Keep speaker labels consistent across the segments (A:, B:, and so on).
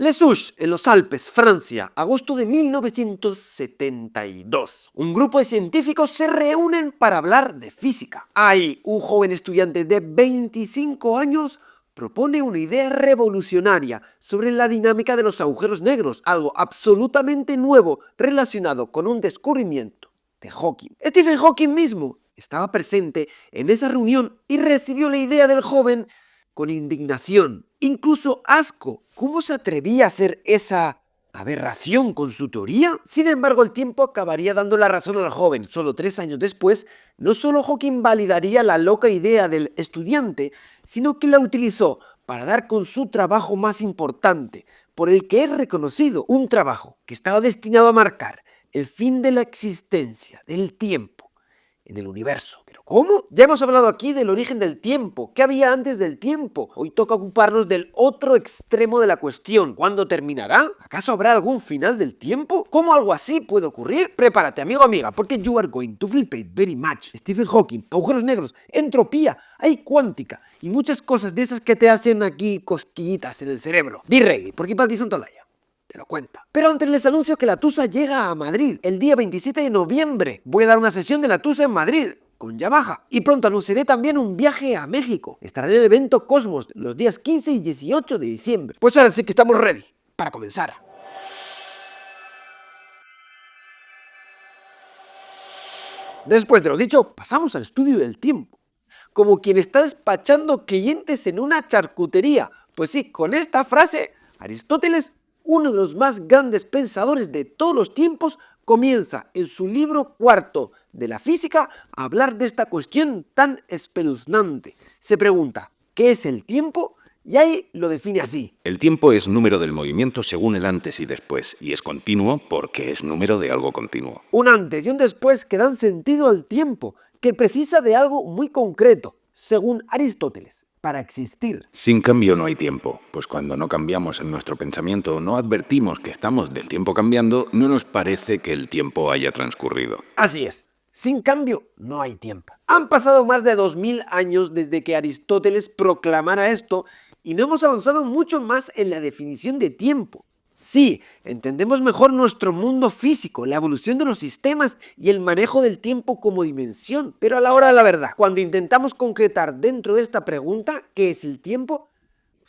A: Les Houches, en los Alpes, Francia, agosto de 1972. Un grupo de científicos se reúnen para hablar de física. Ahí, un joven estudiante de 25 años propone una idea revolucionaria sobre la dinámica de los agujeros negros, algo absolutamente nuevo relacionado con un descubrimiento de Hawking. Stephen Hawking mismo estaba presente en esa reunión y recibió la idea del joven con indignación, incluso asco. ¿Cómo se atrevía a hacer esa aberración con su teoría? Sin embargo, el tiempo acabaría dando la razón al joven. Solo 3 años después, no solo Hawking validaría la loca idea del estudiante, sino que la utilizó para dar con su trabajo más importante, por el que es reconocido, un trabajo que estaba destinado a marcar el fin de la existencia del tiempo en el universo. ¿Pero cómo? Ya hemos hablado aquí del origen del tiempo. ¿Qué había antes del tiempo? Hoy toca ocuparnos del otro extremo de la cuestión. ¿Cuándo terminará? ¿Acaso habrá algún final del tiempo? ¿Cómo algo así puede ocurrir? Prepárate, amigo o amiga, porque you are going to flip it very much. Stephen Hawking, agujeros negros, entropía, hay cuántica y muchas cosas de esas que te hacen aquí cosquillitas en el cerebro. Be ready, porque para Santolaya te lo cuenta. Pero antes les anuncio que la Tusa llega a Madrid el día 27 de noviembre. Voy a dar una sesión de la Tusa en Madrid con Yamaha. Y pronto anunciaré también un viaje a México. Estaré en el evento Cosmos los días 15 y 18 de diciembre. Pues ahora sí que estamos ready para comenzar. Después de lo dicho, pasamos al estudio del tiempo. Como quien está despachando clientes en una charcutería. Pues sí, con esta frase, Aristóteles, uno de los más grandes pensadores de todos los tiempos, comienza en su libro cuarto de la física a hablar de esta cuestión tan espeluznante. Se pregunta, ¿qué es el tiempo? Y ahí lo define así.
B: El tiempo es número del movimiento según el antes y después, y es continuo porque es número de algo continuo.
A: Un antes y un después que dan sentido al tiempo, que precisa de algo muy concreto, según Aristóteles, para existir.
B: Sin cambio no hay tiempo, pues cuando no cambiamos en nuestro pensamiento, no advertimos que estamos del tiempo cambiando, no nos parece que el tiempo haya transcurrido.
A: Así es. Sin cambio, no hay tiempo. Han pasado más de 2000 años desde que Aristóteles proclamara esto y no hemos avanzado mucho más en la definición de tiempo. Sí, entendemos mejor nuestro mundo físico, la evolución de los sistemas y el manejo del tiempo como dimensión, pero a la hora de la verdad, cuando intentamos concretar dentro de esta pregunta, ¿qué es el tiempo?,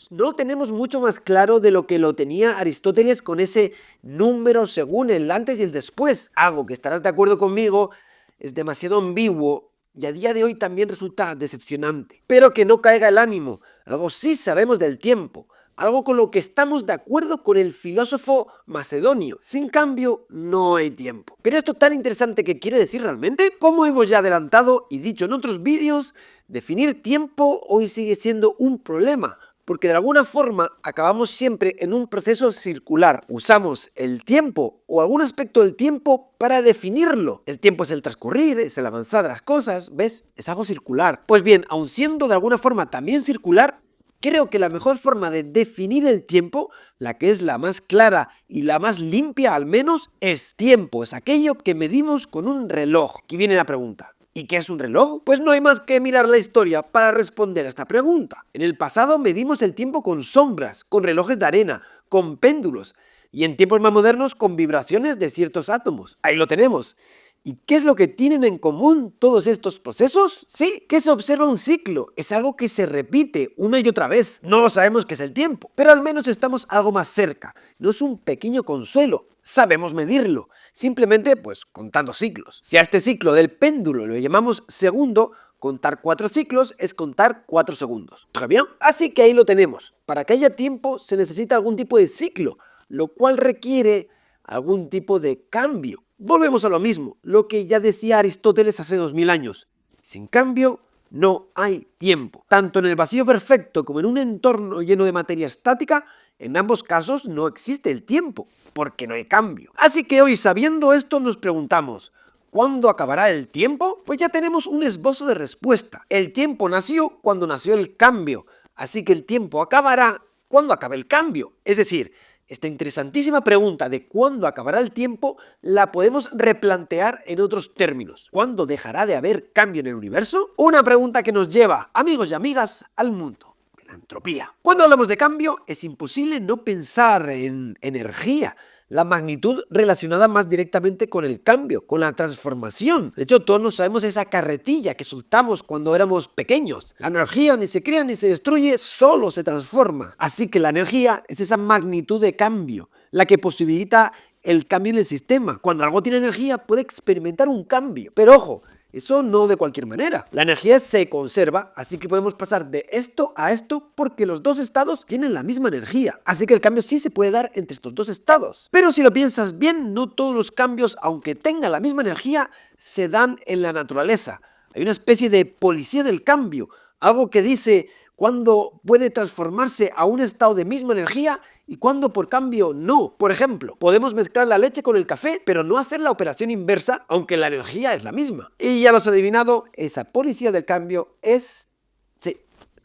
A: no lo tenemos mucho más claro de lo que lo tenía Aristóteles con ese número según el antes y el después. Algo que estarás de acuerdo conmigo es demasiado ambiguo y a día de hoy también resulta decepcionante. Pero que no caiga el ánimo, algo sí sabemos del tiempo, algo con lo que estamos de acuerdo con el filósofo macedonio. Sin cambio, no hay tiempo. Pero esto tan interesante que quiere decir realmente, como hemos ya adelantado y dicho en otros vídeos, definir tiempo hoy sigue siendo un problema, porque de alguna forma acabamos siempre en un proceso circular. Usamos el tiempo o algún aspecto del tiempo para definirlo. El tiempo es el transcurrir, es el avanzar de las cosas, ¿ves? Es algo circular. Pues bien, aun siendo de alguna forma también circular, creo que la mejor forma de definir el tiempo, la que es la más clara y la más limpia al menos, es tiempo, es aquello que medimos con un reloj. Aquí viene la pregunta. ¿Y qué es un reloj? Pues no hay más que mirar la historia para responder a esta pregunta. En el pasado medimos el tiempo con sombras, con relojes de arena, con péndulos, y en tiempos más modernos con vibraciones de ciertos átomos. Ahí lo tenemos. ¿Y qué es lo que tienen en común todos estos procesos? Sí, que se observa un ciclo, es algo que se repite una y otra vez. No lo sabemos qué es el tiempo, pero al menos estamos algo más cerca. No es un pequeño consuelo, sabemos medirlo, simplemente pues contando ciclos. Si a este ciclo del péndulo lo llamamos segundo, contar 4 ciclos es contar 4 segundos. ¿Très bien? Así que ahí lo tenemos. Para que haya tiempo se necesita algún tipo de ciclo, lo cual requiere algún tipo de cambio. Volvemos a lo mismo, lo que ya decía Aristóteles hace 2000 años. Sin cambio, no hay tiempo. Tanto en el vacío perfecto como en un entorno lleno de materia estática, en ambos casos no existe el tiempo, porque no hay cambio. Así que hoy, sabiendo esto, nos preguntamos, ¿cuándo acabará el tiempo? Pues ya tenemos un esbozo de respuesta. El tiempo nació cuando nació el cambio, así que el tiempo acabará cuando acabe el cambio. Es decir, esta interesantísima pregunta de cuándo acabará el tiempo la podemos replantear en otros términos. ¿Cuándo dejará de haber cambio en el universo? Una pregunta que nos lleva, amigos y amigas, al mundo la entropía. Cuando hablamos de cambio, es imposible no pensar en energía, la magnitud relacionada más directamente con el cambio, con la transformación. De hecho, todos nos sabemos esa carretilla que soltamos cuando éramos pequeños. La energía ni se crea ni se destruye, solo se transforma. Así que la energía es esa magnitud de cambio, la que posibilita el cambio en el sistema. Cuando algo tiene energía, puede experimentar un cambio. Pero ojo, eso no de cualquier manera. La energía se conserva, así que podemos pasar de esto a esto porque los dos estados tienen la misma energía. Así que el cambio sí se puede dar entre estos dos estados. Pero si lo piensas bien, no todos los cambios, aunque tengan la misma energía, se dan en la naturaleza. Hay una especie de policía del cambio, algo que dice cuándo puede transformarse a un estado de misma energía y cuándo por cambio no. Por ejemplo, podemos mezclar la leche con el café, pero no hacer la operación inversa, aunque la energía es la misma. Y ya lo has adivinado, esa policía del cambio es...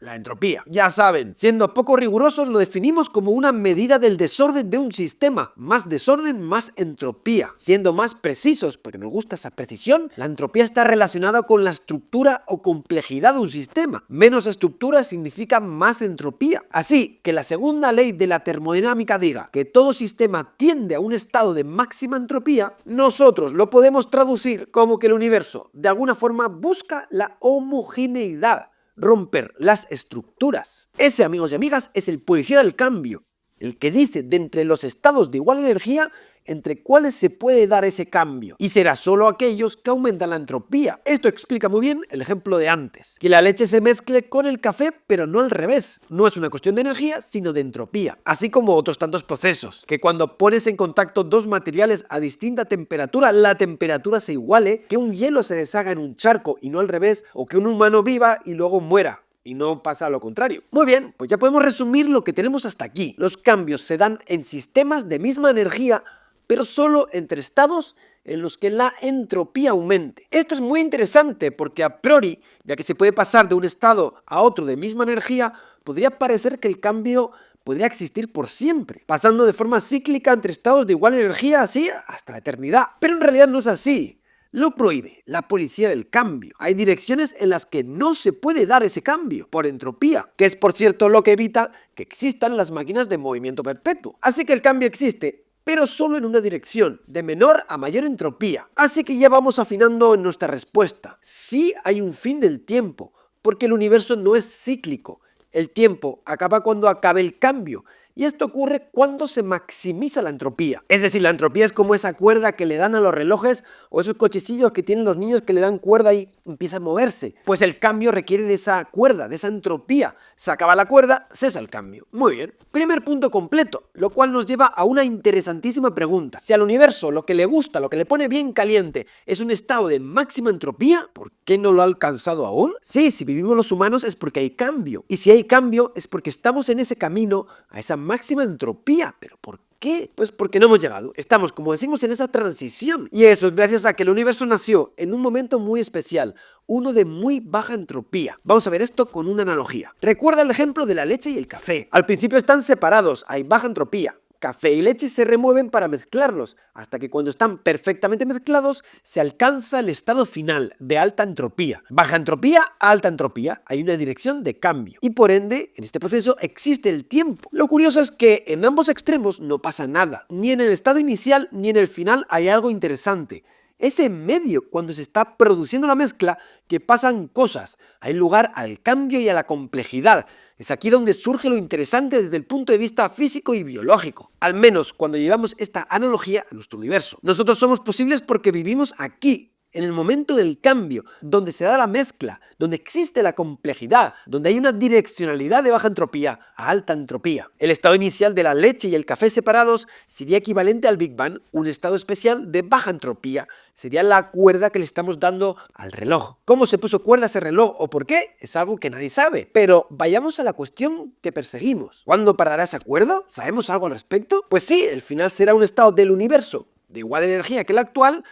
A: la entropía. Ya saben, siendo poco rigurosos lo definimos como una medida del desorden de un sistema. Más desorden, más entropía. Siendo más precisos, porque nos gusta esa precisión, la entropía está relacionada con la estructura o complejidad de un sistema. Menos estructura significa más entropía. Así que la segunda ley de la termodinámica diga que todo sistema tiende a un estado de máxima entropía, nosotros lo podemos traducir como que el universo de alguna forma busca la homogeneidad. Romper las estructuras. Ese, amigos y amigas, es el policía del cambio, el que dice de entre los estados de igual energía entre cuáles se puede dar ese cambio, y será solo aquellos que aumentan la entropía. Esto explica muy bien el ejemplo de antes, que la leche se mezcle con el café, pero no al revés. No es una cuestión de energía, sino de entropía, así como otros tantos procesos, que cuando pones en contacto dos materiales a distinta temperatura, la temperatura se iguale, que un hielo se deshaga en un charco y no al revés, o que un humano viva y luego muera. Y no pasa lo contrario. Muy bien, pues ya podemos resumir lo que tenemos hasta aquí. Los cambios se dan en sistemas de misma energía, pero solo entre estados en los que la entropía aumente. Esto es muy interesante porque a priori, ya que se puede pasar de un estado a otro de misma energía, podría parecer que el cambio podría existir por siempre, pasando de forma cíclica entre estados de igual energía así hasta la eternidad. Pero en realidad no es así. Lo prohíbe la policía del cambio. Hay direcciones en las que no se puede dar ese cambio, por entropía, que es por cierto lo que evita que existan las máquinas de movimiento perpetuo. Así que el cambio existe, pero solo en una dirección, de menor a mayor entropía. Así que ya vamos afinando en nuestra respuesta. Sí hay un fin del tiempo, porque el universo no es cíclico. El tiempo acaba cuando acabe el cambio, y esto ocurre cuando se maximiza la entropía. Es decir, la entropía es como esa cuerda que le dan a los relojes o esos cochecillos que tienen los niños que le dan cuerda y empieza a moverse. Pues el cambio requiere de esa cuerda, de esa entropía. Se acaba la cuerda, cesa el cambio. Muy bien. Primer punto completo, lo cual nos lleva a una interesantísima pregunta. Si al universo lo que le gusta, lo que le pone bien caliente, es un estado de máxima entropía, ¿por qué no lo ha alcanzado aún? Sí, si vivimos los humanos es porque hay cambio. Y si hay cambio es porque estamos en ese camino a esa máxima entropía. ¿Pero por qué? Pues porque no hemos llegado. Estamos, como decimos, en esa transición. Y eso es gracias a que el universo nació en un momento muy especial, uno de muy baja entropía. Vamos a ver esto con una analogía. Recuerda el ejemplo de la leche y el café. Al principio están separados, hay baja entropía. Café y leche se remueven para mezclarlos, hasta que cuando están perfectamente mezclados se alcanza el estado final de alta entropía. Baja entropía a alta entropía, hay una dirección de cambio y por ende en este proceso existe el tiempo. Lo curioso es que en ambos extremos no pasa nada, ni en el estado inicial ni en el final hay algo interesante. Es en medio, cuando se está produciendo la mezcla, que pasan cosas. Hay lugar al cambio y a la complejidad. Es aquí donde surge lo interesante desde el punto de vista físico y biológico. Al menos cuando llevamos esta analogía a nuestro universo. Nosotros somos posibles porque vivimos aquí, en el momento del cambio, donde se da la mezcla, donde existe la complejidad, donde hay una direccionalidad de baja entropía a alta entropía. El estado inicial de la leche y el café separados sería equivalente al Big Bang, un estado especial de baja entropía. Sería la cuerda que le estamos dando al reloj. ¿Cómo se puso cuerda a ese reloj o por qué? Es algo que nadie sabe. Pero vayamos a la cuestión que perseguimos. ¿Cuándo parará esa cuerda? ¿Sabemos algo al respecto? Pues sí, el final será un estado del universo de igual energía que el actual,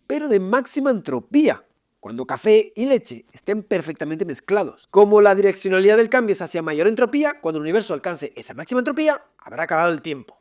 A: pero de máxima entropía, cuando café y leche estén perfectamente mezclados. Como la direccionalidad del cambio es hacia mayor entropía, cuando el universo alcance esa máxima entropía, habrá acabado el tiempo.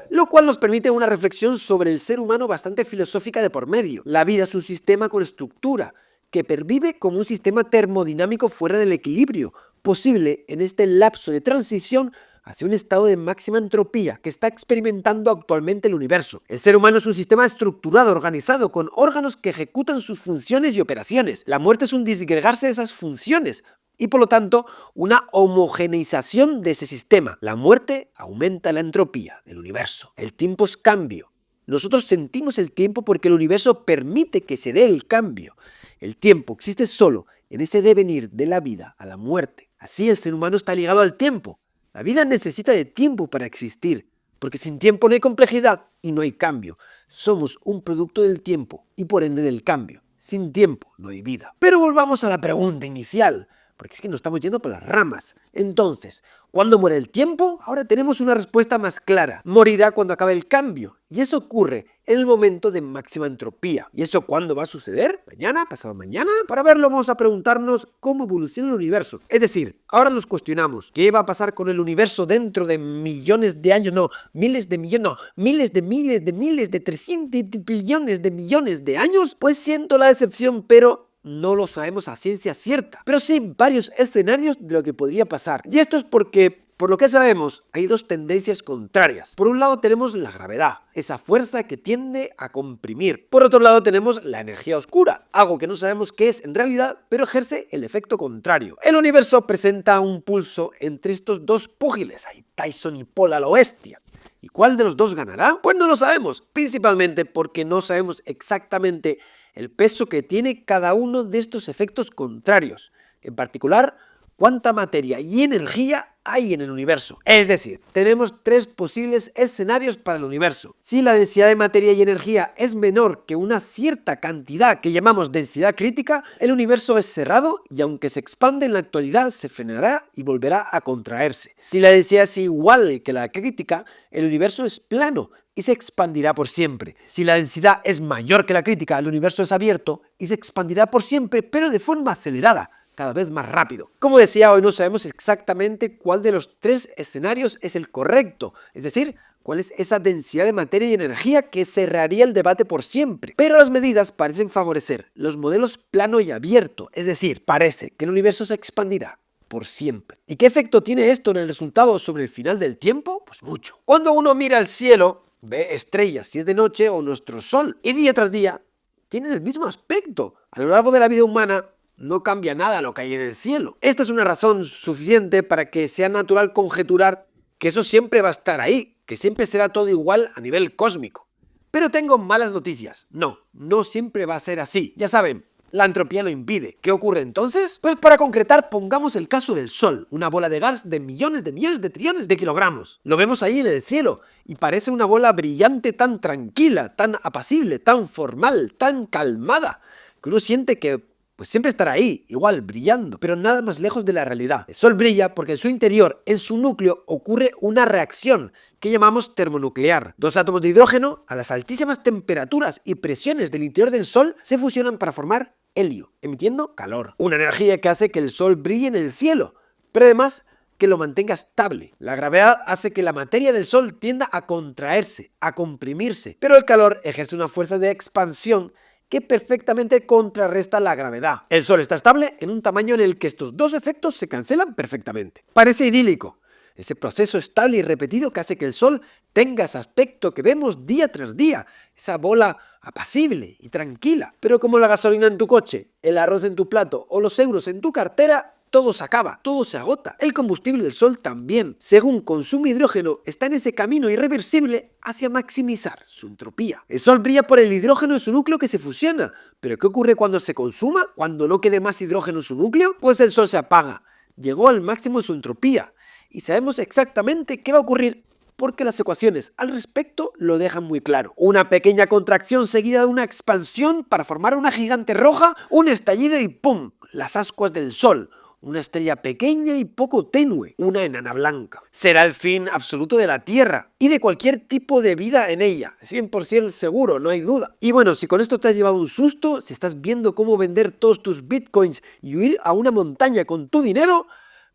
A: Lo cual nos permite una reflexión sobre el ser humano bastante filosófica de por medio. La vida es un sistema con estructura, que pervive como un sistema termodinámico fuera del equilibrio, posible en este lapso de transición hacia un estado de máxima entropía que está experimentando actualmente el universo. El ser humano es un sistema estructurado, organizado, con órganos que ejecutan sus funciones y operaciones. La muerte es un disgregarse de esas funciones y por lo tanto una homogeneización de ese sistema. La muerte aumenta la entropía del universo. El tiempo es cambio. Nosotros sentimos el tiempo porque el universo permite que se dé el cambio. El tiempo existe solo en ese devenir de la vida a la muerte. Así el ser humano está ligado al tiempo. La vida necesita de tiempo para existir, porque sin tiempo no hay complejidad y no hay cambio. Somos un producto del tiempo y por ende del cambio. Sin tiempo no hay vida. Pero volvamos a la pregunta inicial, porque es que nos estamos yendo por las ramas. Entonces, ¿cuándo muere el tiempo? Ahora tenemos una respuesta más clara. Morirá cuando acabe el cambio. Y eso ocurre en el momento de máxima entropía. ¿Y eso cuándo va a suceder? ¿Mañana? ¿Pasado mañana? Para verlo vamos a preguntarnos cómo evoluciona el universo. Es decir, ahora nos cuestionamos ¿qué va a pasar con el universo dentro de millones de años? No, miles de millones, no, miles de 300 billones de millones de años. Pues siento la decepción, pero no lo sabemos a ciencia cierta, pero sí varios escenarios de lo que podría pasar. Y esto es porque, por lo que sabemos, hay dos tendencias contrarias. Por un lado tenemos la gravedad, esa fuerza que tiende a comprimir. Por otro lado tenemos la energía oscura, algo que no sabemos qué es en realidad, pero ejerce el efecto contrario. El universo presenta un pulso entre estos dos púgiles, hay Tyson y Paul a lo bestia. ¿Y cuál de los dos ganará? Pues no lo sabemos, principalmente porque no sabemos exactamente el peso que tiene cada uno de estos efectos contrarios. En particular, cuánta materia y energía hay en el universo. Es decir, tenemos tres posibles escenarios para el universo. Si la densidad de materia y energía es menor que una cierta cantidad que llamamos densidad crítica, el universo es cerrado y aunque se expande en la actualidad, se frenará y volverá a contraerse. Si la densidad es igual que la crítica, el universo es plano y se expandirá por siempre. Si la densidad es mayor que la crítica, el universo es abierto y se expandirá por siempre, pero de forma acelerada, cada vez más rápido. Como decía, hoy no sabemos exactamente cuál de los tres escenarios es el correcto, es decir, cuál es esa densidad de materia y energía que cerraría el debate por siempre. Pero las medidas parecen favorecer los modelos plano y abierto, es decir, parece que el universo se expandirá por siempre. ¿Y qué efecto tiene esto en el resultado sobre el final del tiempo? Pues mucho. Cuando uno mira al cielo, ve estrellas si es de noche o nuestro sol, y día tras día tienen el mismo aspecto. A lo largo de la vida humana no cambia nada lo que hay en el cielo. Esta es una razón suficiente para que sea natural conjeturar que eso siempre va a estar ahí, que siempre será todo igual a nivel cósmico. Pero tengo malas noticias. No siempre va a ser así. Ya saben, la entropía lo impide. ¿Qué ocurre entonces? Pues para concretar, pongamos el caso del Sol, una bola de gas de millones de trillones de kilogramos. Lo vemos ahí en el cielo y parece una bola brillante, tan tranquila, tan apacible, tan formal, tan calmada, que uno siente que pues siempre estará ahí, igual, brillando, pero nada más lejos de la realidad. El Sol brilla porque en su interior, en su núcleo, ocurre una reacción que llamamos termonuclear. Dos átomos de hidrógeno, a las altísimas temperaturas y presiones del interior del Sol, se fusionan para formar helio, emitiendo calor. Una energía que hace que el Sol brille en el cielo, pero además que lo mantenga estable. La gravedad hace que la materia del Sol tienda a contraerse, a comprimirse, pero el calor ejerce una fuerza de expansión que perfectamente contrarresta la gravedad. El Sol está estable en un tamaño en el que estos dos efectos se cancelan perfectamente. Parece idílico, ese proceso estable y repetido que hace que el Sol tenga ese aspecto que vemos día tras día, esa bola apacible y tranquila. Pero como la gasolina en tu coche, el arroz en tu plato o los euros en tu cartera, todo se acaba, todo se agota. El combustible del Sol también, según consume hidrógeno, está en ese camino irreversible hacia maximizar su entropía. El Sol brilla por el hidrógeno en su núcleo que se fusiona. ¿Pero qué ocurre cuando se consuma? ¿Cuando no quede más hidrógeno en su núcleo? Pues el Sol se apaga. Llegó al máximo de su entropía. Y sabemos exactamente qué va a ocurrir porque las ecuaciones al respecto lo dejan muy claro. Una pequeña contracción seguida de una expansión para formar una gigante roja, un estallido y ¡pum! Las ascuas del Sol. Una estrella pequeña y poco tenue, una enana blanca. Será el fin absoluto de la Tierra y de cualquier tipo de vida en ella, 100% seguro, no hay duda. Y bueno, si con esto te has llevado un susto, si estás viendo cómo vender todos tus bitcoins y huir a una montaña con tu dinero,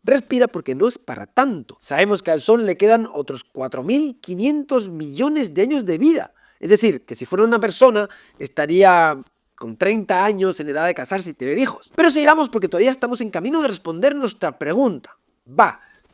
A: respira porque no es para tanto. Sabemos que al Sol le quedan otros 4.500 millones de años de vida. Es decir, que si fuera una persona estaría con 30 años en edad de casarse y tener hijos. Pero sigamos porque todavía estamos en camino de responder nuestra pregunta.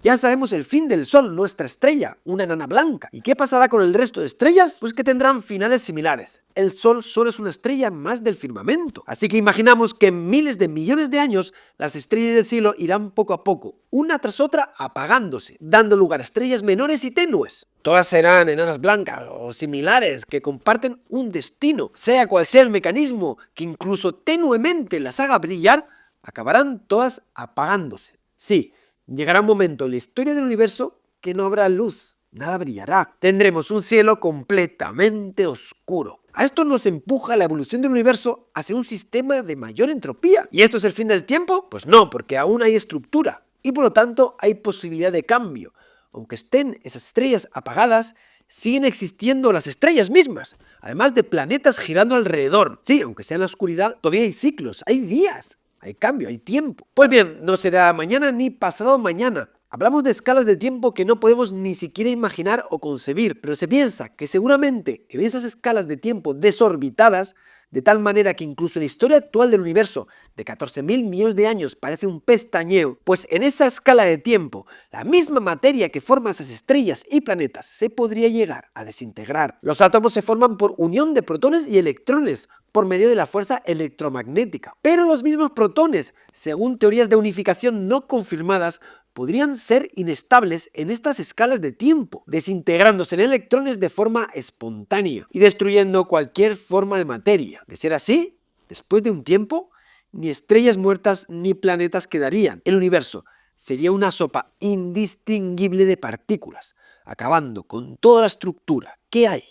A: Ya sabemos el fin del Sol, nuestra estrella, una enana blanca. ¿Y qué pasará con el resto de estrellas? Pues que tendrán finales similares. El Sol solo es una estrella más del firmamento. Así que imaginamos que en miles de millones de años, las estrellas del cielo irán poco a poco, una tras otra, apagándose, dando lugar a estrellas menores y tenues. Todas serán enanas blancas o similares que comparten un destino. Sea cual sea el mecanismo que incluso tenuemente las haga brillar, acabarán todas apagándose. Sí. Llegará un momento en la historia del universo que no habrá luz, nada brillará. Tendremos un cielo completamente oscuro. A esto nos empuja la evolución del universo hacia un sistema de mayor entropía. ¿Y esto es el fin del tiempo? Pues no, porque aún hay estructura y por lo tanto hay posibilidad de cambio. Aunque estén esas estrellas apagadas, siguen existiendo las estrellas mismas, además de planetas girando alrededor. Sí, aunque sea en la oscuridad, todavía hay ciclos, hay días. Hay cambio, hay tiempo. Pues bien, no será mañana ni pasado mañana. Hablamos de escalas de tiempo que no podemos ni siquiera imaginar o concebir, pero se piensa que seguramente en esas escalas de tiempo desorbitadas, de tal manera que incluso en la historia actual del universo, de 14.000 millones de años, parece un pestañeo, pues en esa escala de tiempo, la misma materia que forma esas estrellas y planetas se podría llegar a desintegrar. Los átomos se forman por unión de protones y electrones, por medio de la fuerza electromagnética. Pero los mismos protones, según teorías de unificación no confirmadas, podrían ser inestables en estas escalas de tiempo, desintegrándose en electrones de forma espontánea y destruyendo cualquier forma de materia. De ser así, después de un tiempo, ni estrellas muertas ni planetas quedarían. El universo sería una sopa indistinguible de partículas, acabando con toda la estructura que hay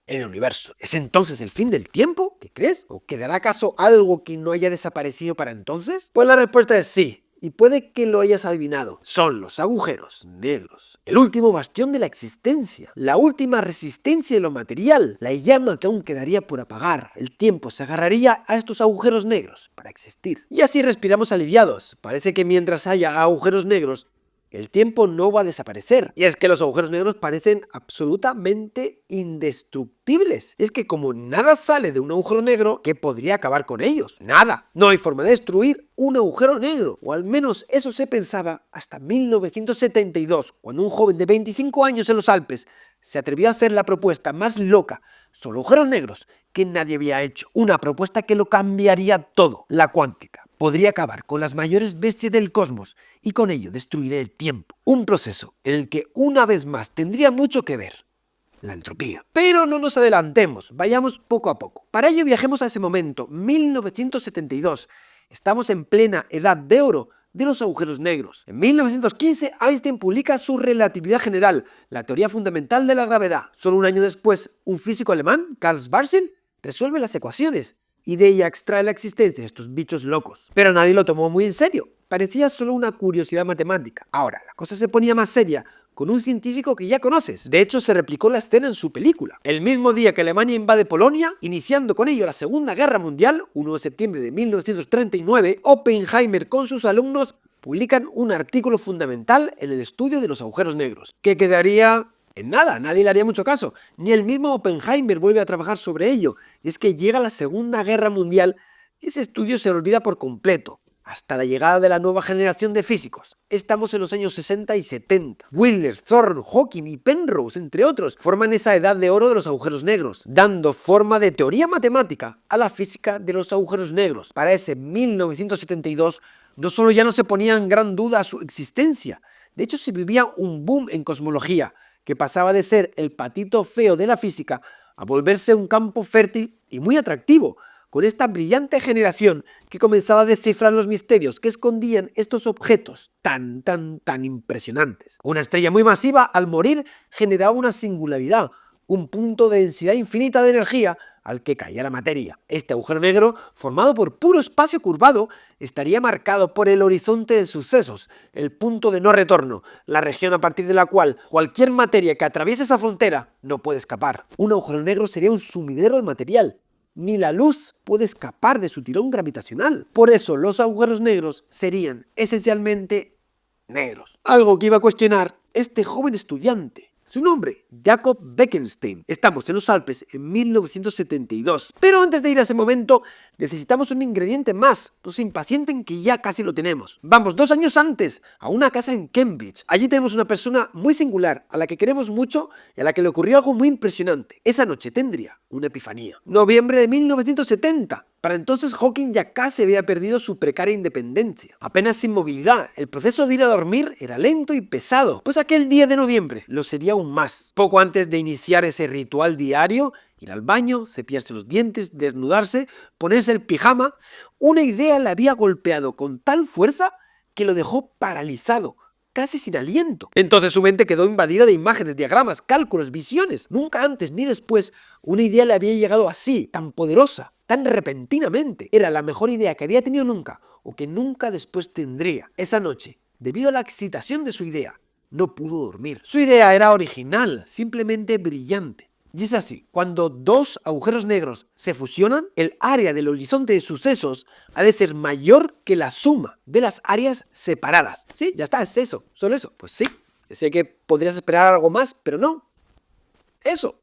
A: en el universo. ¿Es entonces el fin del tiempo? ¿Qué crees? ¿O quedará acaso algo que no haya desaparecido para entonces? Pues la respuesta es sí. Y puede que lo hayas adivinado. Son los agujeros negros. El último bastión de la existencia. La última resistencia de lo material. La llama que aún quedaría por apagar. El tiempo se agarraría a estos agujeros negros para existir. Y así respiramos aliviados. Parece que mientras haya agujeros negros, el tiempo no va a desaparecer. Y es que los agujeros negros parecen absolutamente indestructibles. Es que como nada sale de un agujero negro, ¿qué podría acabar con ellos? Nada. No hay forma de destruir un agujero negro. O al menos eso se pensaba hasta 1972, cuando un joven de 25 años en los Alpes se atrevió a hacer la propuesta más loca sobre agujeros negros que nadie había hecho. Una propuesta que lo cambiaría todo. La cuántica podría acabar con las mayores bestias del cosmos y con ello destruir el tiempo. Un proceso en el que una vez más tendría mucho que ver la entropía. Pero no nos adelantemos, vayamos poco a poco. Para ello viajemos a ese momento, 1972. Estamos en plena edad de oro de los agujeros negros. En 1915, Einstein publica su relatividad general, la teoría fundamental de la gravedad. Solo un año después, un físico alemán, Karl Schwarzschild, resuelve las ecuaciones y de ella extrae la existencia de estos bichos locos. Pero nadie lo tomó muy en serio. Parecía solo una curiosidad matemática. Ahora, la cosa se ponía más seria con un científico que ya conoces. De hecho, se replicó la escena en su película. El mismo día que Alemania invade Polonia, iniciando con ello la Segunda Guerra Mundial, 1 de septiembre de 1939, Oppenheimer con sus alumnos publican un artículo fundamental en el estudio de los agujeros negros, que quedaría en nada, nadie le haría mucho caso. Ni el mismo Oppenheimer vuelve a trabajar sobre ello. Y es que llega la Segunda Guerra Mundial y ese estudio se olvida por completo. Hasta la llegada de la nueva generación de físicos. Estamos en los años 60 y 70. Wheeler, Thorne, Hawking y Penrose, entre otros, forman esa edad de oro de los agujeros negros, dando forma de teoría matemática a la física de los agujeros negros. Para ese 1972, no solo ya no se ponía en gran duda su existencia, de hecho se vivía un boom en cosmología, que pasaba de ser el patito feo de la física a volverse un campo fértil y muy atractivo, con esta brillante generación que comenzaba a descifrar los misterios que escondían estos objetos tan impresionantes. Una estrella muy masiva, al morir, generaba una singularidad, un punto de densidad infinita de energía al que caía la materia. Este agujero negro, formado por puro espacio curvado, estaría marcado por el horizonte de sucesos, el punto de no retorno, la región a partir de la cual cualquier materia que atraviese esa frontera no puede escapar. Un agujero negro sería un sumidero de material. Ni la luz puede escapar de su tirón gravitacional. Por eso los agujeros negros serían esencialmente negros. Algo que iba a cuestionar este joven estudiante. Su nombre, Jacob Bekenstein. Estamos en los Alpes en 1972. Pero antes de ir a ese momento, Necesitamos un ingrediente más, no se impacienten que ya casi lo tenemos. Vamos 2 años antes, a una casa en Cambridge. Allí tenemos una persona muy singular, a la que queremos mucho y a la que le ocurrió algo muy impresionante. Esa noche tendría una epifanía. Noviembre de 1970. Para entonces Hawking ya casi había perdido su precaria independencia. Apenas sin movilidad, el proceso de ir a dormir era lento y pesado, pues aquel día de noviembre lo sería aún más. Poco antes de iniciar ese ritual diario, ir al baño, cepillarse los dientes, desnudarse, ponerse el pijama, una idea le había golpeado con tal fuerza que lo dejó paralizado, casi sin aliento. Entonces su mente quedó invadida de imágenes, diagramas, cálculos, visiones. Nunca antes ni después una idea le había llegado así, tan poderosa, tan repentinamente. Era la mejor idea que había tenido nunca, o que nunca después tendría. Esa noche, debido a la excitación de su idea, no pudo dormir. Su idea era original, simplemente brillante. Y es así, cuando dos agujeros negros se fusionan, el área del horizonte de sucesos ha de ser mayor que la suma de las áreas separadas. Sí, ya está, es eso, solo eso. Pues sí, sé que podrías esperar algo más, pero no. Eso.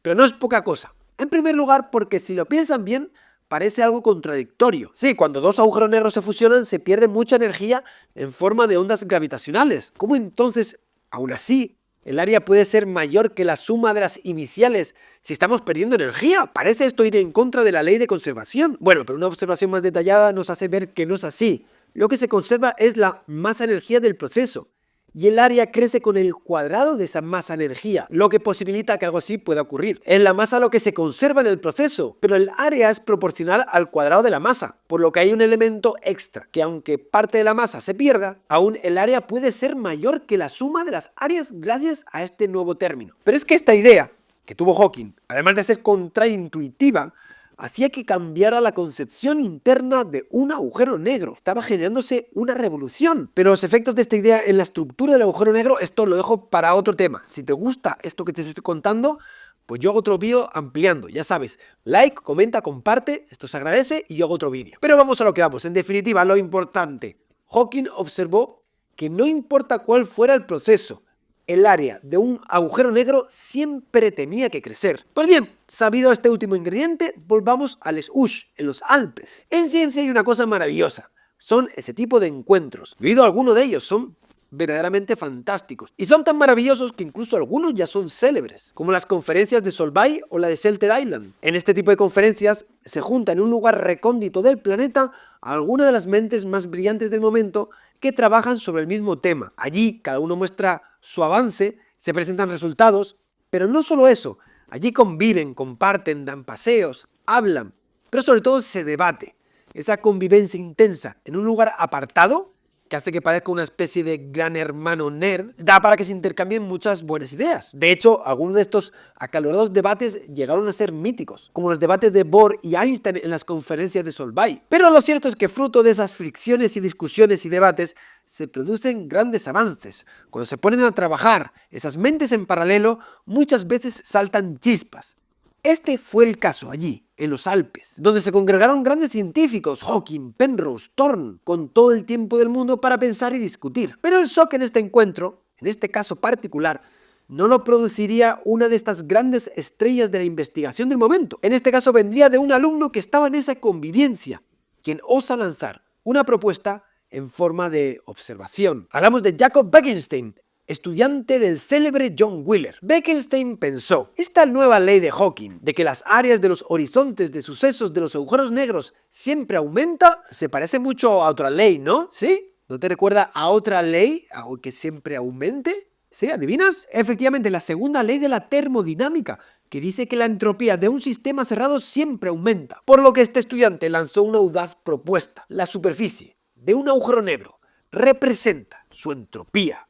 A: Pero no es poca cosa. En primer lugar, porque si lo piensan bien, parece algo contradictorio. Sí, cuando dos agujeros negros se fusionan, se pierde mucha energía en forma de ondas gravitacionales. ¿Cómo entonces, aún así, el área puede ser mayor que la suma de las iniciales si estamos perdiendo energía? Parece esto ir en contra de la ley de conservación. Bueno, pero una observación más detallada nos hace ver que no es así. Lo que se conserva es la masa energía del proceso, y el área crece con el cuadrado de esa masa energía, lo que posibilita que algo así pueda ocurrir. Es la masa lo que se conserva en el proceso, pero el área es proporcional al cuadrado de la masa, por lo que hay un elemento extra, que aunque parte de la masa se pierda, aún el área puede ser mayor que la suma de las áreas gracias a este nuevo término. Pero es que esta idea que tuvo Hawking, además de ser contraintuitiva, hacía que cambiara la concepción interna de un agujero negro. Estaba generándose una revolución. Pero los efectos de esta idea en la estructura del agujero negro, esto lo dejo para otro tema. Si te gusta esto que te estoy contando, pues yo hago otro vídeo ampliando. Ya sabes, like, comenta, comparte, esto se agradece y yo hago otro vídeo. Pero vamos a lo que vamos. En definitiva, lo importante. Hawking observó que no importa cuál fuera el proceso, el área de un agujero negro siempre tenía que crecer. Pues bien, sabido este último ingrediente, volvamos a Les Houches, en los Alpes. En ciencia hay una cosa maravillosa, son ese tipo de encuentros. He oído alguno de ellos, son verdaderamente fantásticos. Y son tan maravillosos que incluso algunos ya son célebres, como las conferencias de Solvay o la de Shelter Island. En este tipo de conferencias se junta en un lugar recóndito del planeta a alguna de las mentes más brillantes del momento que trabajan sobre el mismo tema. Allí cada uno muestra su avance, se presentan resultados, pero no solo eso, allí conviven, comparten, dan paseos, hablan, pero sobre todo se debate. Esa convivencia intensa en un lugar apartado, que hace que parezca una especie de gran hermano nerd, da para que se intercambien muchas buenas ideas. De hecho, algunos de estos acalorados debates llegaron a ser míticos, como los debates de Bohr y Einstein en las conferencias de Solvay. Pero lo cierto es que fruto de esas fricciones y discusiones y debates, se producen grandes avances. Cuando se ponen a trabajar esas mentes en paralelo, muchas veces saltan chispas. Este fue el caso allí, en los Alpes, donde se congregaron grandes científicos, Hawking, Penrose, Thorne, con todo el tiempo del mundo para pensar y discutir. Pero el shock en este encuentro, en este caso particular, no lo produciría una de estas grandes estrellas de la investigación del momento. En este caso vendría de un alumno que estaba en esa convivencia, quien osa lanzar una propuesta en forma de observación. Hablamos de Jacob Bekenstein, estudiante del célebre John Wheeler. Bekenstein pensó, esta nueva ley de Hawking, de que las áreas de los horizontes de sucesos de los agujeros negros siempre aumenta, se parece mucho a otra ley, ¿no? ¿Sí? ¿No te recuerda a otra ley, algo que siempre aumente? ¿Sí? ¿Adivinas? Efectivamente, la segunda ley de la termodinámica, que dice que la entropía de un sistema cerrado siempre aumenta. Por lo que este estudiante lanzó una audaz propuesta. La superficie de un agujero negro representa su entropía.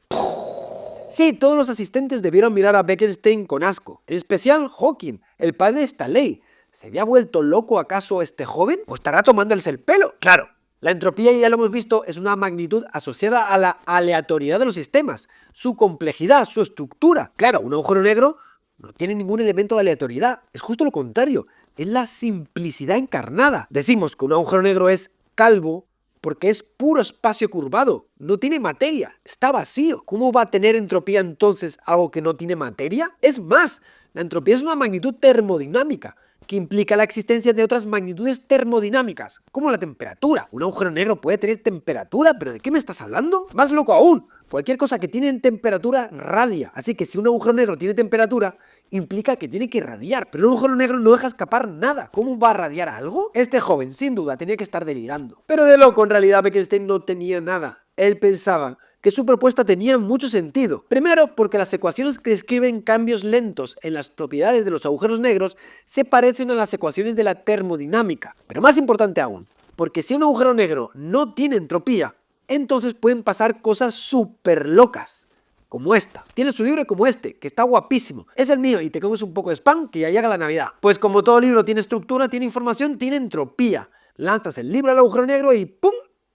A: Sí, todos los asistentes debieron mirar a Bekenstein con asco, en especial Hawking, el padre de esta ley. ¿Se había vuelto loco acaso este joven? ¿O estará tomándose el pelo? Claro, la entropía, ya lo hemos visto, es una magnitud asociada a la aleatoriedad de los sistemas, su complejidad, su estructura. Claro, un agujero negro no tiene ningún elemento de aleatoriedad, es justo lo contrario, es la simplicidad encarnada. Decimos que un agujero negro es calvo, porque es puro espacio curvado, no tiene materia, está vacío. ¿Cómo va a tener entropía entonces algo que no tiene materia? Es más, la entropía es una magnitud termodinámica, que implica la existencia de otras magnitudes termodinámicas, como la temperatura. Un agujero negro puede tener temperatura, ¿pero de qué me estás hablando? Más loco aún, cualquier cosa que tiene temperatura radia, así que si un agujero negro tiene temperatura, implica que tiene que radiar, pero un agujero negro no deja escapar nada. ¿Cómo va a radiar algo? Este joven, sin duda, tenía que estar delirando. Pero de loco, en realidad, Bekenstein no tenía nada. Él pensaba que su propuesta tenía mucho sentido. Primero, porque las ecuaciones que describen cambios lentos en las propiedades de los agujeros negros se parecen a las ecuaciones de la termodinámica. Pero más importante aún, porque si un agujero negro no tiene entropía, entonces pueden pasar cosas súper locas. Como esta. Tienes un libro como este, que está guapísimo. Es el mío y te comes un poco de spam que ya llega la Navidad. Pues como todo libro tiene estructura, tiene información, tiene entropía. Lanzas el libro al agujero negro y ¡pum!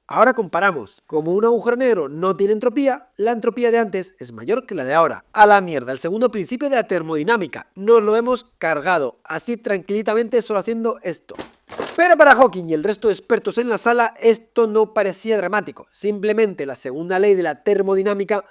A: Ahora comparamos. Como un agujero negro no tiene entropía, la entropía de antes es mayor que la de ahora. A la mierda, el segundo principio de la termodinámica. Nos lo hemos cargado, así tranquilamente solo haciendo esto. Pero para Hawking y el resto de expertos en la sala, esto no parecía dramático. Simplemente la segunda ley de la termodinámica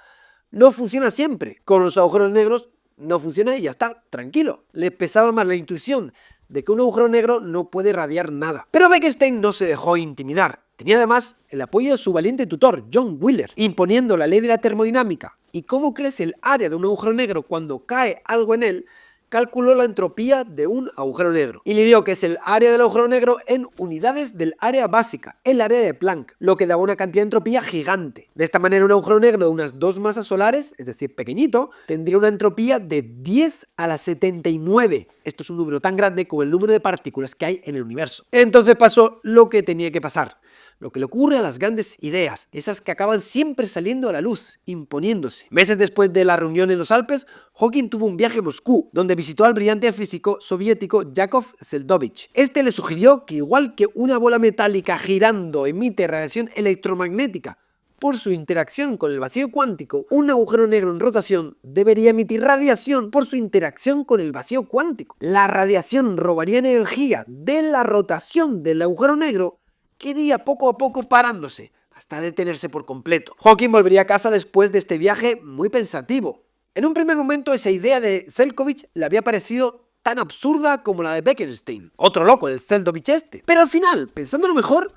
A: no funciona siempre. Con los agujeros negros no funciona y ya está, tranquilo. Le pesaba más la intuición de que un agujero negro no puede radiar nada. Pero Bekenstein no se dejó intimidar. Tenía además el apoyo de su valiente tutor, John Wheeler, imponiendo la ley de la termodinámica. Y cómo crece el área de un agujero negro cuando cae algo en él, calculó la entropía de un agujero negro y le dio que es el área del agujero negro en unidades del área básica, el área de Planck, lo que daba una cantidad de entropía gigante. De esta manera un agujero negro de unas 2 masas solares, es decir, pequeñito, tendría una entropía de 10 a la 79. Esto es un número tan grande como el número de partículas que hay en el universo. Entonces pasó lo que tenía que pasar. Lo que le ocurre a las grandes ideas, esas que acaban siempre saliendo a la luz, imponiéndose. Meses después de la reunión en los Alpes, Hawking tuvo un viaje a Moscú, donde visitó al brillante físico soviético Yakov Seldovich. Este le sugirió que igual que una bola metálica girando emite radiación electromagnética por su interacción con el vacío cuántico, un agujero negro en rotación debería emitir radiación por su interacción con el vacío cuántico. La radiación robaría energía de la rotación del agujero negro, que iría poco a poco parándose, hasta detenerse por completo. Hawking volvería a casa después de este viaje muy pensativo. En un primer momento esa idea de Seldovich le había parecido tan absurda como la de Bekenstein, otro loco, el Seldovich este. Pero al final, pensándolo mejor,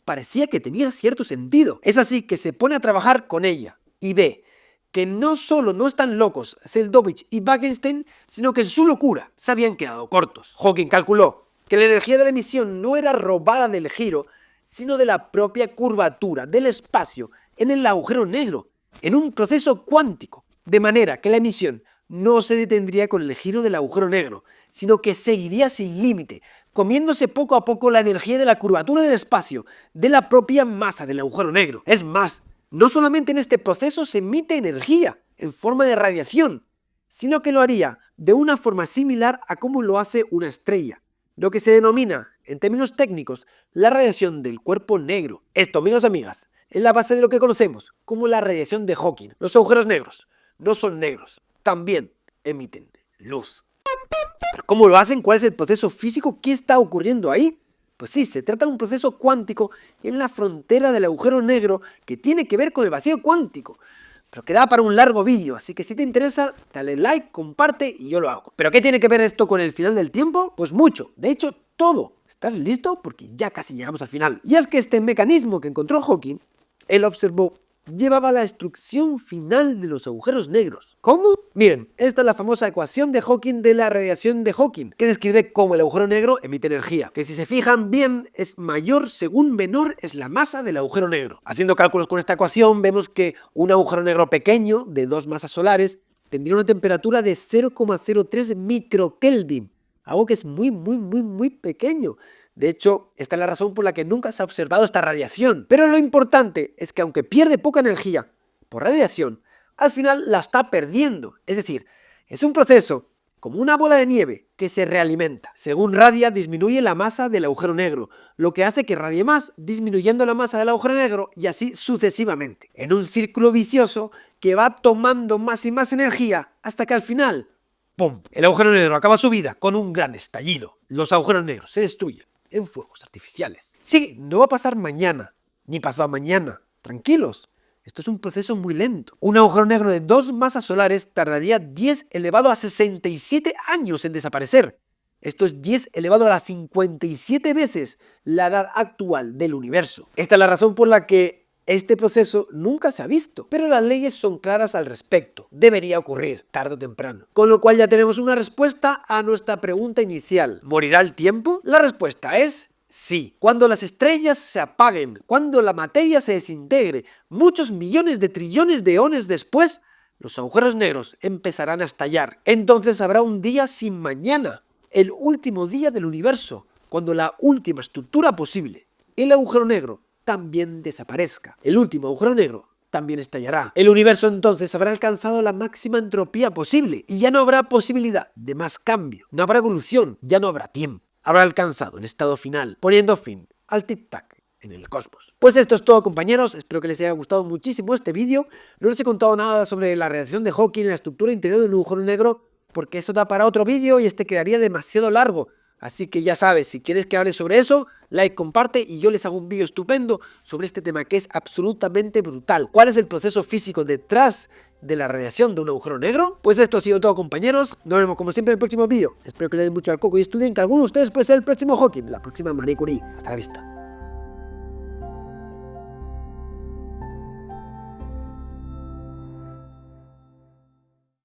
A: parecía que tenía cierto sentido. Es así que se pone a trabajar con ella y ve que no solo no están locos Seldovich y Bekenstein, sino que en su locura se habían quedado cortos. Hawking calculó que la energía de la emisión no era robada del giro, sino de la propia curvatura del espacio en el agujero negro, en un proceso cuántico, de manera que la emisión no se detendría con el giro del agujero negro, sino que seguiría sin límite, comiéndose poco a poco la energía de la curvatura del espacio, de la propia masa del agujero negro. Es más, no solamente en este proceso se emite energía en forma de radiación, sino que lo haría de una forma similar a cómo lo hace una estrella, lo que se denomina, en términos técnicos, la radiación del cuerpo negro. Esto, amigos y amigas, es la base de lo que conocemos como la radiación de Hawking. Los agujeros negros no son negros, también emiten luz. ¿Pero cómo lo hacen? ¿Cuál es el proceso físico? ¿Qué está ocurriendo ahí? Pues sí, se trata de un proceso cuántico en la frontera del agujero negro que tiene que ver con el vacío cuántico. Pero queda para un largo vídeo, así que si te interesa, dale like, comparte y yo lo hago. ¿Pero qué tiene que ver esto con el final del tiempo? Pues mucho, de hecho todo. ¿Estás listo? Porque ya casi llegamos al final. Y es que este mecanismo que encontró Hawking, él observó, llevaba a la destrucción final de los agujeros negros. ¿Cómo? Miren, esta es la famosa ecuación de Hawking de la radiación de Hawking, que describe cómo el agujero negro emite energía, que si se fijan bien es mayor según menor es la masa del agujero negro. Haciendo cálculos con esta ecuación vemos que un agujero negro pequeño de 2 masas solares tendría una temperatura de 0,03 microkelvin, algo que es muy pequeño. De hecho, esta es la razón por la que nunca se ha observado esta radiación. Pero lo importante es que aunque pierde poca energía por radiación, al final la está perdiendo. Es decir, es un proceso como una bola de nieve que se realimenta. Según radia, disminuye la masa del agujero negro, lo que hace que radie más, disminuyendo la masa del agujero negro y así sucesivamente. En un círculo vicioso que va tomando más y más energía hasta que al final, ¡pum!, el agujero negro acaba su vida con un gran estallido. Los agujeros negros se destruyen en fuegos artificiales. Sí, no va a pasar mañana, ni pasado mañana. Tranquilos, esto es un proceso muy lento. Un agujero negro de 2 masas solares tardaría 10 elevado a 67 años en desaparecer. Esto es 10 elevado a la 57 veces la edad actual del universo. Esta es la razón por la que este proceso nunca se ha visto, pero las leyes son claras al respecto. Debería ocurrir tarde o temprano. Con lo cual ya tenemos una respuesta a nuestra pregunta inicial. ¿Morirá el tiempo? La respuesta es sí. Cuando las estrellas se apaguen, cuando la materia se desintegre, muchos millones de trillones de eones después, los agujeros negros empezarán a estallar. Entonces habrá un día sin mañana, el último día del universo, cuando la última estructura posible, el agujero negro, también desaparezca. El último agujero negro también estallará. El universo entonces habrá alcanzado la máxima entropía posible y ya no habrá posibilidad de más cambio, no habrá evolución, ya no habrá tiempo. Habrá alcanzado el estado final, poniendo fin al tic-tac en el cosmos. Pues esto es todo, compañeros, espero que les haya gustado muchísimo este vídeo. No les he contado nada sobre la radiación de Hawking y la estructura interior de un agujero negro, porque eso da para otro vídeo y este quedaría demasiado largo. Así que ya sabes, si quieres que hable sobre eso, like, comparte y yo les hago un vídeo estupendo sobre este tema que es absolutamente brutal. ¿Cuál es el proceso físico detrás de la radiación de un agujero negro? Pues esto ha sido todo, compañeros. Nos vemos como siempre en el próximo vídeo. Espero que le den mucho al coco y estudien que alguno de ustedes puede ser el próximo Hawking, la próxima Marie Curie. Hasta la vista.